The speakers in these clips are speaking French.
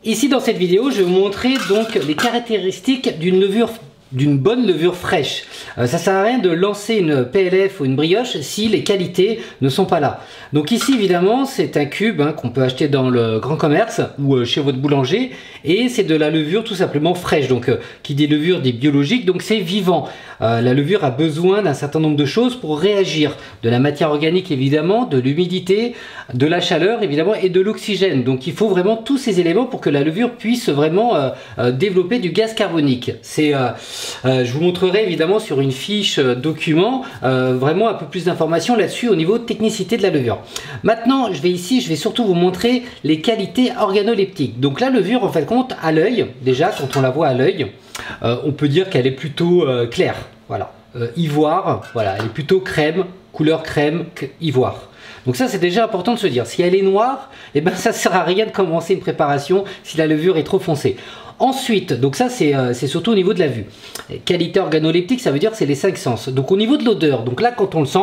Ici dans cette vidéo, je vais vous montrer donc les caractéristiques d'une bonne levure fraîche. Ça sert à rien de lancer une PLF ou une brioche si les qualités ne sont pas là. Donc ici évidemment c'est un cube qu'on peut acheter dans le grand commerce ou chez votre boulanger, et c'est de la levure tout simplement fraîche. Donc qui dit levure dit biologique, donc c'est vivant. La levure a besoin d'un certain nombre de choses pour réagir. De la matière organique évidemment, de l'humidité, de la chaleur évidemment et de l'oxygène. Donc il faut vraiment tous ces éléments pour que la levure puisse vraiment développer du gaz carbonique. Je vous montrerai évidemment sur une fiche document vraiment un peu plus d'informations là-dessus au niveau de technicité de la levure. Maintenant je vais surtout vous montrer les qualités organoleptiques. Donc la levure en fait compte à l'œil, déjà quand on la voit à l'œil, on peut dire qu'elle est plutôt claire. Voilà, ivoire, voilà, elle est plutôt crème, couleur crème, ivoire. Donc ça c'est déjà important de se dire, si elle est noire, eh ben ça sert à rien de commencer une préparation si la levure est trop foncée. Ensuite, donc ça c'est surtout au niveau de la vue. Qualité organoleptique, ça veut dire c'est les 5 sens. Donc au niveau de l'odeur, donc là quand on le sent,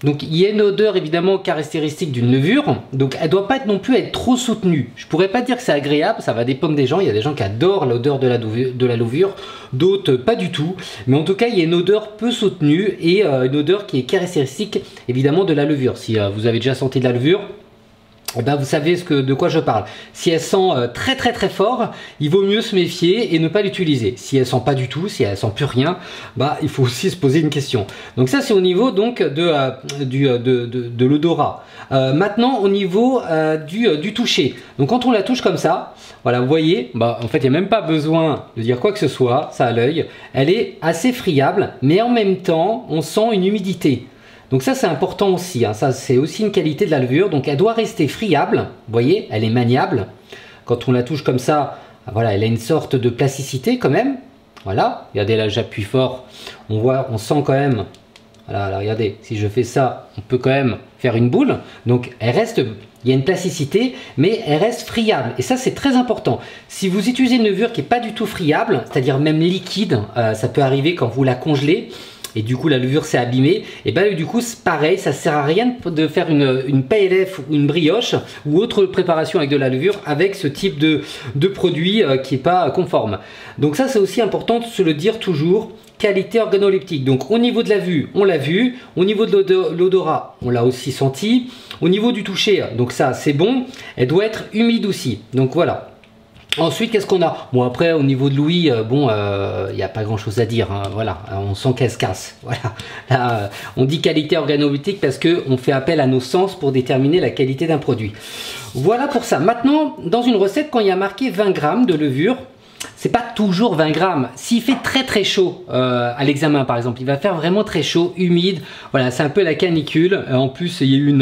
donc il y a une odeur évidemment caractéristique d'une levure, donc elle ne doit pas non plus être trop soutenue. Je pourrais pas dire que c'est agréable, ça va dépendre des gens. Il y a des gens qui adorent l'odeur de la levure, d'autres pas du tout. Mais en tout cas il y a une odeur peu soutenue et une odeur qui est caractéristique évidemment de la levure. Si vous avez déjà senti de la levure, eh ben vous savez de quoi je parle. Si elle sent très fort, il vaut mieux se méfier et ne pas l'utiliser. Si elle sent pas du tout, si elle sent plus rien, bah il faut aussi se poser une question. Donc ça c'est au niveau donc de l'odorat. Maintenant au niveau du toucher. Donc quand on la touche comme ça, voilà, vous voyez, bah en fait il n'y a même pas besoin de dire quoi que ce soit, ça à l'œil. Elle est assez friable, mais en même temps on sent une humidité. Donc ça c'est important aussi, ça c'est aussi une qualité de la levure, donc elle doit rester friable, vous voyez, elle est maniable. Quand on la touche comme ça, voilà, elle a une sorte de plasticité quand même, voilà, regardez là j'appuie fort, on sent quand même, voilà, là, regardez, si je fais ça, on peut quand même faire une boule, donc elle reste, il y a une plasticité, mais elle reste friable, et ça c'est très important. Si vous utilisez une levure qui n'est pas du tout friable, c'est-à-dire même liquide, ça peut arriver quand vous la congelez, et du coup la levure s'est abîmée, et ben du coup c'est pareil, ça sert à rien de faire une PLF ou une brioche ou autre préparation avec de la levure avec ce type de produit qui n'est pas conforme. Donc ça c'est aussi important de se le dire toujours, qualité organoleptique. Donc au niveau de la vue, on l'a vu, au niveau de l'odorat, on l'a aussi senti, au niveau du toucher, donc ça c'est bon, elle doit être humide aussi, donc voilà. Ensuite, qu'est-ce qu'on a? Bon, après, au niveau de l'ouïe, bon, il n'y a pas grand-chose à dire. Voilà, on sent qu'elle se casse. Voilà. Là, on dit qualité organoleptique parce qu'on fait appel à nos sens pour déterminer la qualité d'un produit. Voilà pour ça. Maintenant, dans une recette, quand il y a marqué 20 grammes de levure, c'est pas toujours 20 grammes. S'il fait très chaud à l'examen par exemple, il va faire vraiment très chaud, humide, voilà, c'est un peu la canicule. En plus il y a eu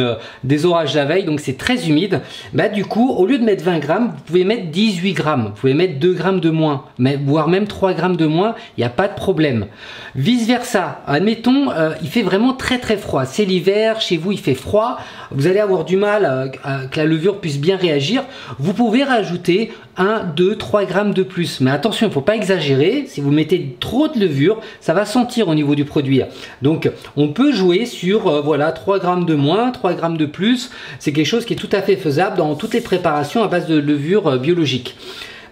des orages la veille, donc c'est très humide. Bah, du coup, au lieu de mettre 20 grammes, vous pouvez mettre 18 grammes, vous pouvez mettre 2 grammes de moins, voire même 3 grammes de moins, il n'y a pas de problème. Vice versa, admettons, il fait vraiment très froid, c'est l'hiver, chez vous il fait froid, vous allez avoir du mal que la levure puisse bien réagir, vous pouvez rajouter 1, 2, 3 grammes de plus. Mais attention, il ne faut pas exagérer. Si vous mettez trop de levure, ça va sentir au niveau du produit. Donc, on peut jouer sur voilà, 3 grammes de moins, 3 grammes de plus. C'est quelque chose qui est tout à fait faisable dans toutes les préparations à base de levure biologique.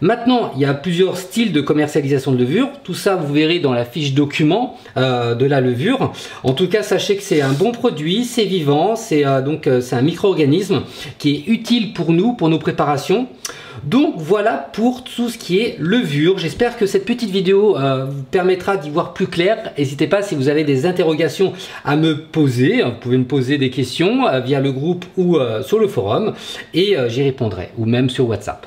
Maintenant, il y a plusieurs styles de commercialisation de levure. Tout ça, vous verrez dans la fiche document de la levure. En tout cas, sachez que c'est un bon produit, c'est vivant, c'est un micro-organisme qui est utile pour nous, pour nos préparations. Donc voilà pour tout ce qui est levure. J'espère que cette petite vidéo vous permettra d'y voir plus clair. N'hésitez pas, si vous avez des interrogations à me poser, vous pouvez me poser des questions via le groupe ou sur le forum et j'y répondrai, ou même sur WhatsApp.